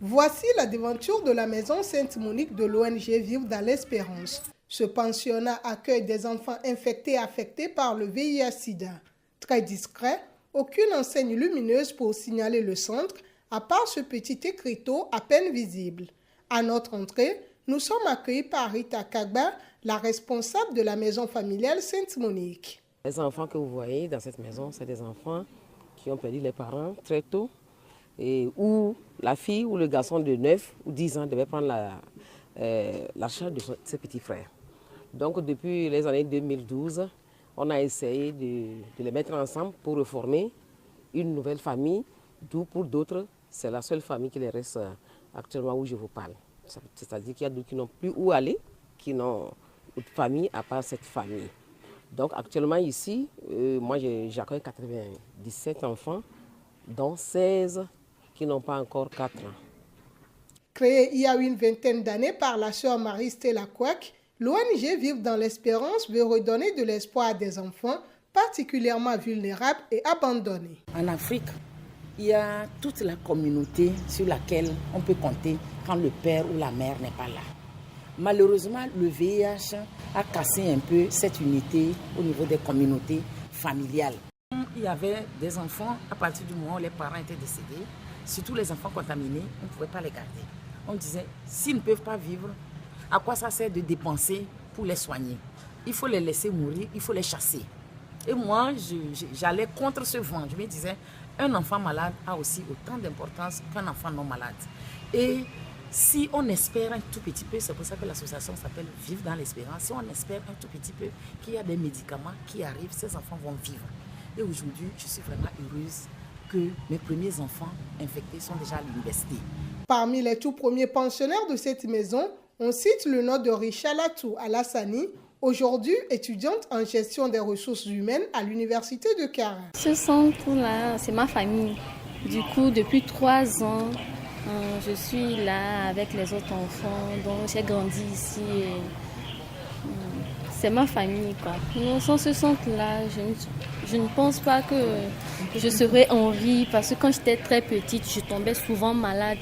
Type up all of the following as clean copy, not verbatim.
Voici la devanture de la maison Sainte-Monique de l'ONG Vivre dans l'Espérance. Ce pensionnat accueille des enfants infectés et affectés par le VIH-Sida. Très discret, aucune enseigne lumineuse pour signaler le centre, à part ce petit écriteau à peine visible. À notre entrée, nous sommes accueillis par Rita Kagba, la responsable de la maison familiale Sainte-Monique. Les enfants que vous voyez dans cette maison, c'est des enfants qui ont perdu les parents très tôt, et où la fille ou le garçon de 9 ou 10 ans devait prendre la charge de ses petits frères. Donc depuis les années 2012, on a essayé de les mettre ensemble pour reformer une nouvelle famille, d'où pour d'autres, c'est la seule famille qui les reste actuellement où je vous parle. C'est-à-dire qu'il y a d'autres qui n'ont plus où aller, qui n'ont autre famille à part cette famille. Donc actuellement ici, moi j'accueille 97 enfants, dont 16 qui n'ont pas encore 4 ans. Créée il y a une vingtaine d'années par la sœur Marie-Stella Kwak, l'ONG Vivre dans l'Espérance veut redonner de l'espoir à des enfants particulièrement vulnérables et abandonnés. En Afrique, il y a toute la communauté sur laquelle on peut compter quand le père ou la mère n'est pas là. Malheureusement, le VIH a cassé un peu cette unité au niveau des communautés familiales. Il y avait des enfants, à partir du moment où les parents étaient décédés, surtout les enfants contaminés, on ne pouvait pas les garder. On disait, s'ils ne peuvent pas vivre, à quoi ça sert de dépenser pour les soigner? Il faut les laisser mourir, il faut les chasser. Et moi, j'allais contre ce vent. Je me disais, un enfant malade a aussi autant d'importance qu'un enfant non malade. Et si on espère un tout petit peu, c'est pour ça que l'association s'appelle Vivre dans l'Espérance, si on espère un tout petit peu qu'il y a des médicaments qui arrivent, ces enfants vont vivre. Et aujourd'hui, je suis vraiment heureuse que mes premiers enfants infectés sont déjà à l'université. Parmi les tout premiers pensionnaires de cette maison, on cite le nom de Richalatou Alassani, aujourd'hui étudiante en gestion des ressources humaines à l'université de Kara. Ce centre-là, c'est ma famille. Du coup, depuis 3 ans, je suis là avec les autres enfants, donc j'ai grandi ici. C'est ma famille, quoi. Sans ce centre-là, je ne pense pas que je serais en vie, parce que quand j'étais très petite, je tombais souvent malade.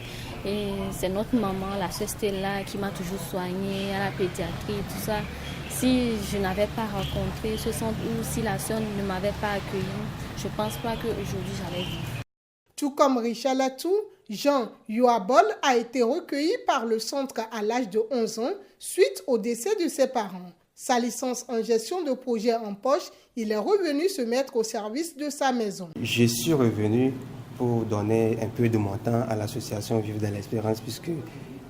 Et c'est notre maman, la sœur Stella, qui m'a toujours soignée à la pédiatrie, tout ça. Si je n'avais pas rencontré ce centre ou si la sœur ne m'avait pas accueillie, je ne pense pas qu'aujourd'hui j'allais vivre. Tout comme Richalatou, Jean Yoabol a été recueilli par le centre à l'âge de 11 ans suite au décès de ses parents. Sa licence en gestion de projet en poche, il est revenu se mettre au service de sa maison. Je suis revenu pour donner un peu de mon temps à l'association Vivre dans l'Espérance, puisque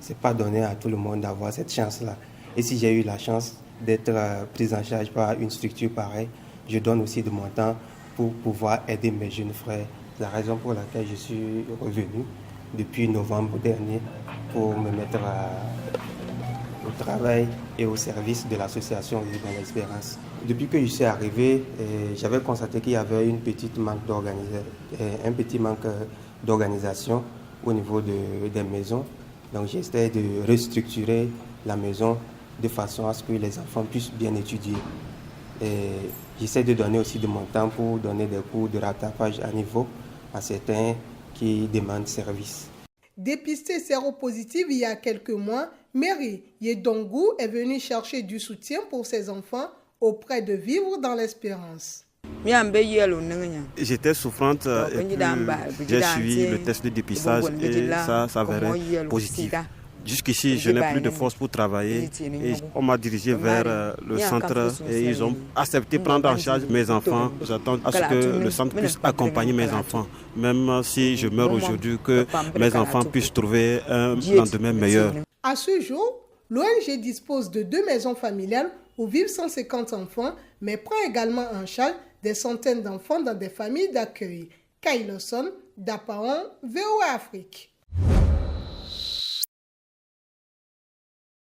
ce n'est pas donné à tout le monde d'avoir cette chance-là. Et si j'ai eu la chance d'être prise en charge par une structure pareille, je donne aussi de mon temps pour pouvoir aider mes jeunes frères. C'est la raison pour laquelle je suis revenu depuis novembre dernier pour me mettre au travail et au service de l'association Vivre dans l'Espérance. Depuis que je suis arrivé, j'avais constaté qu'il y avait un petit manque d'organisation au niveau des maisons. Donc j'essaie de restructurer la maison de façon à ce que les enfants puissent bien étudier. Et j'essaie de donner aussi de mon temps pour donner des cours de rattrapage à niveau à certains qui demandent service. Dépistée séropositive il y a quelques mois, Mary Yedongou est venue chercher du soutien pour ses enfants auprès de Vivre dans l'Espérance. J'étais souffrante et puis j'ai suivi le test de dépistage et ça s'avérait positif. Jusqu'ici, je n'ai plus de force pour travailler et on m'a dirigé vers le centre et ils ont accepté de prendre en charge mes enfants. J'attends à ce que le centre puisse accompagner mes enfants, même si je meurs aujourd'hui, que mes enfants puissent trouver un lendemain meilleur. À ce jour, l'ONG dispose de 2 maisons familiales où vivent 150 enfants, mais prend également en charge des centaines d'enfants dans des familles d'accueil. Kailoson, Dapaon, VOA Afrique.